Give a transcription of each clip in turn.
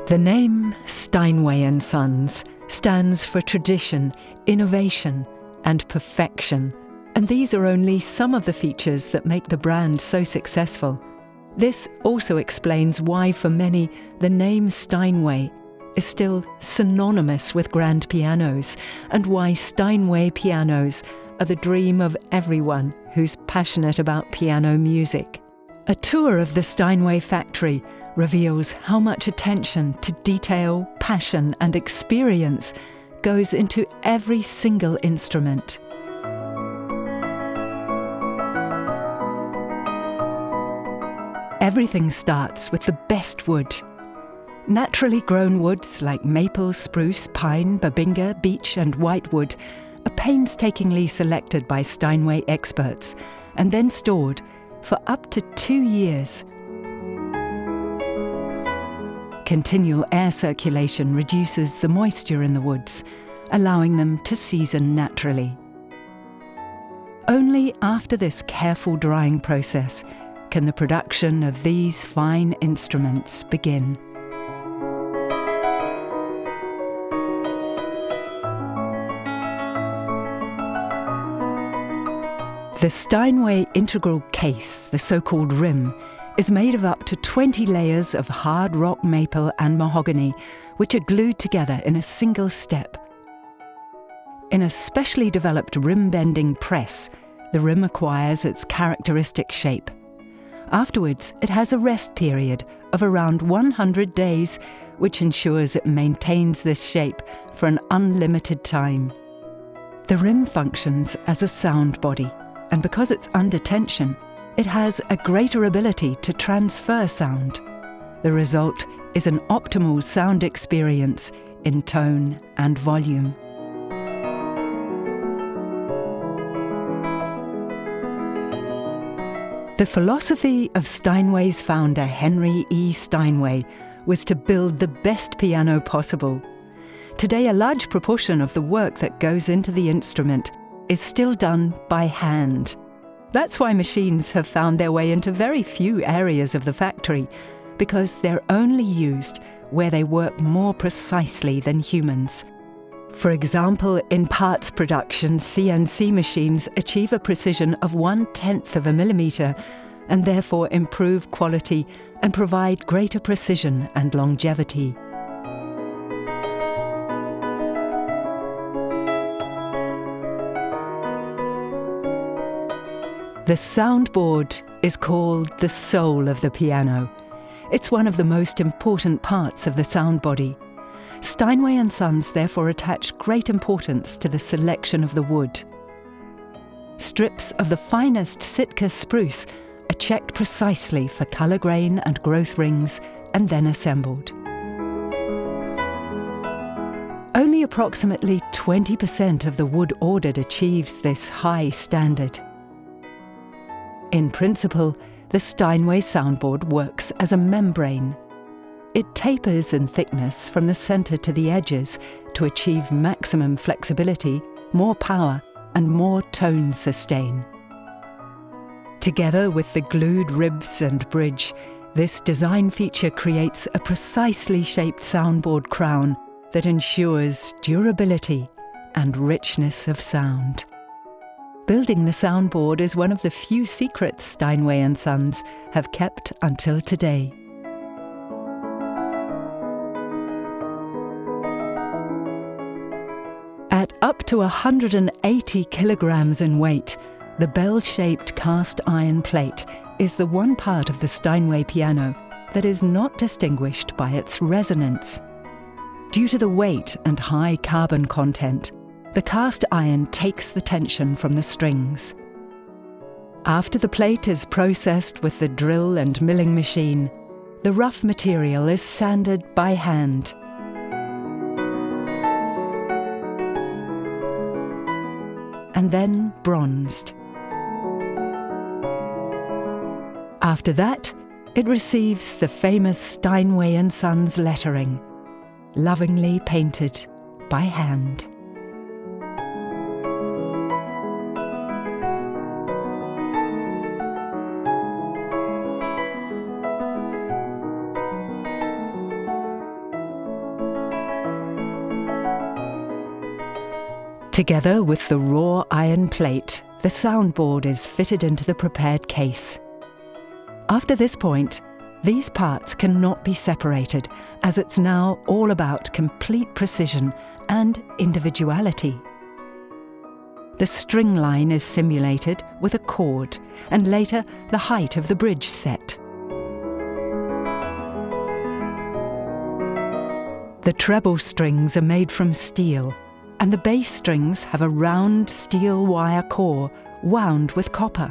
The name Steinway & Sons stands for tradition, innovation, and perfection, and these are only some of the features that make the brand so successful. This also explains why, for many, the name Steinway is still synonymous with grand pianos, and why Steinway pianos are the dream of everyone who's passionate about piano music. A tour of the Steinway factory reveals how much attention to detail, passion, and experience goes into every single instrument. Everything starts with the best wood. Naturally grown woods like maple, spruce, pine, babinga, beech, and whitewood are painstakingly selected by Steinway experts and then stored for up to 2 years. Continual air circulation reduces the moisture in the woods, allowing them to season naturally. Only after this careful drying process can the production of these fine instruments begin. The Steinway integral case, the so-called rim, is made of up to 20 layers of hard rock maple and mahogany, which are glued together in a single step. In a specially developed rim-bending press, the rim acquires its characteristic shape. Afterwards, it has a rest period of around 100 days, which ensures it maintains this shape for an unlimited time. The rim functions as a sound body, and because it's under tension, it has a greater ability to transfer sound. The result is an optimal sound experience in tone and volume. The philosophy of Steinway's founder Henry E. Steinway was to build the best piano possible. Today, a large proportion of the work that goes into the instrument is still done by hand. That's why machines have found their way into very few areas of the factory, because they're only used where they work more precisely than humans. For example, in parts production, CNC machines achieve a precision of 1/10 of a millimetre and therefore improve quality and provide greater precision and longevity. The soundboard is called the soul of the piano. It's one of the most important parts of the sound body. Steinway & Sons therefore attach great importance to the selection of the wood. Strips of the finest Sitka spruce are checked precisely for colour grain and growth rings and then assembled. Only approximately 20% of the wood ordered achieves this high standard. In principle, the Steinway soundboard works as a membrane. It tapers in thickness from the centre to the edges to achieve maximum flexibility, more power, and more tone sustain. Together with the glued ribs and bridge, this design feature creates a precisely shaped soundboard crown that ensures durability and richness of sound. Building the soundboard is one of the few secrets Steinway & Sons have kept until today. At up to 180 kilograms in weight, the bell-shaped cast iron plate is the one part of the Steinway piano that is not distinguished by its resonance. Due to the weight and high carbon content, the cast iron takes the tension from the strings. After the plate is processed with the drill and milling machine, the rough material is sanded by hand. And then bronzed. After that, it receives the famous Steinway & Sons lettering, lovingly painted by hand. Together with the raw iron plate, the soundboard is fitted into the prepared case. After this point, these parts cannot be separated, as it's now all about complete precision and individuality. The string line is simulated with a chord, and later the height of the bridge set. The treble strings are made from steel, and the bass strings have a round steel wire core wound with copper.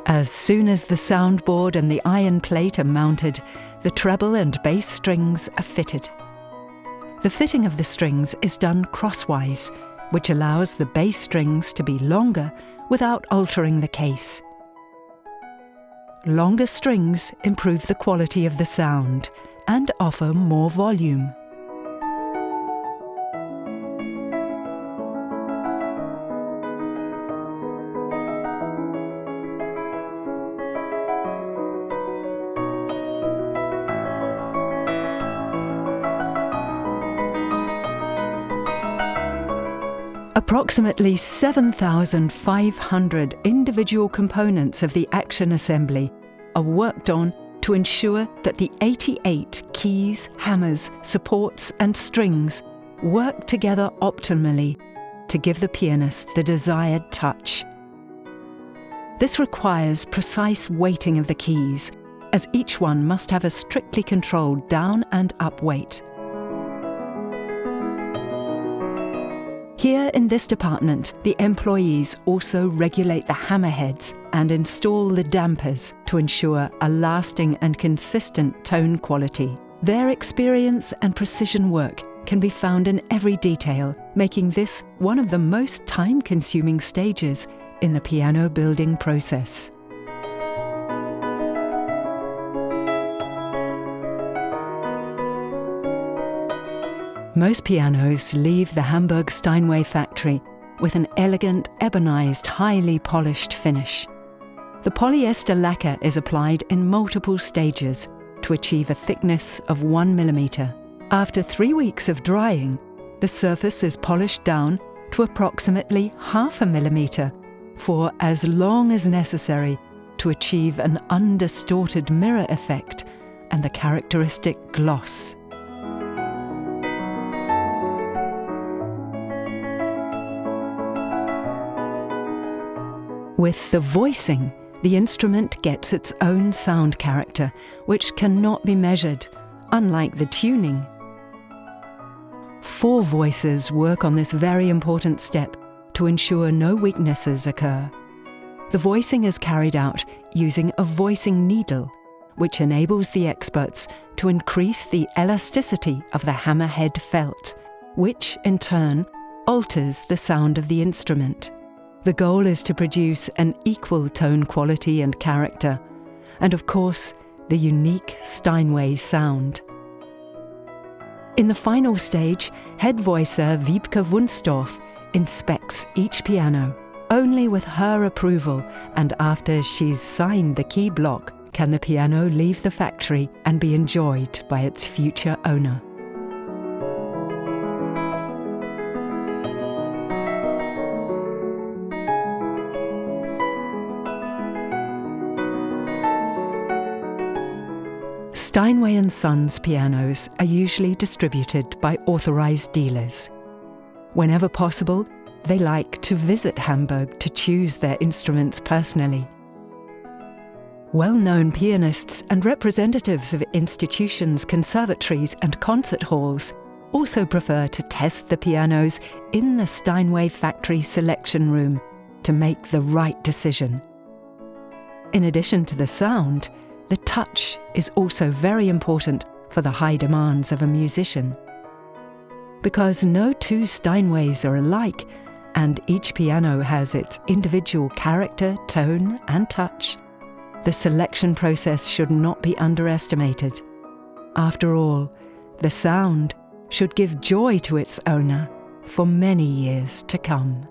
As soon as the soundboard and the iron plate are mounted, the treble and bass strings are fitted. The fitting of the strings is done crosswise, which allows the bass strings to be longer without altering the case. Longer strings improve the quality of the sound and offer more volume. Approximately 7,500 individual components of the action assembly are worked on to ensure that the 88 keys, hammers, supports and strings work together optimally to give the pianist the desired touch. This requires precise weighting of the keys, as each one must have a strictly controlled down and up weight. Here in this department, the employees also regulate the hammerheads and install the dampers to ensure a lasting and consistent tone quality. Their experience and precision work can be found in every detail, making this one of the most time-consuming stages in the piano building process. Most pianos leave the Hamburg Steinway factory with an elegant, ebonized, highly polished finish. The polyester lacquer is applied in multiple stages to achieve a thickness of 1 millimeter. After 3 weeks of drying, the surface is polished down to approximately 0.5 millimeter for as long as necessary to achieve an undistorted mirror effect and the characteristic gloss. With the voicing, the instrument gets its own sound character, which cannot be measured, unlike the tuning. 4 voices work on this very important step to ensure no weaknesses occur. The voicing is carried out using a voicing needle, which enables the experts to increase the elasticity of the hammerhead felt, which in turn alters the sound of the instrument. The goal is to produce an equal tone quality and character, and of course, the unique Steinway sound. In the final stage, head voicer Wiebke Wunstorff inspects each piano. Only with her approval and after she's signed the key block can the piano leave the factory and be enjoyed by its future owner. Steinway & Sons pianos are usually distributed by authorized dealers. Whenever possible, they like to visit Hamburg to choose their instruments personally. Well-known pianists and representatives of institutions, conservatories and concert halls also prefer to test the pianos in the Steinway factory selection room to make the right decision. In addition to the sound, the touch is also very important for the high demands of a musician. Because no 2 Steinways are alike, and each piano has its individual character, tone and touch, the selection process should not be underestimated. After all, the sound should give joy to its owner for many years to come.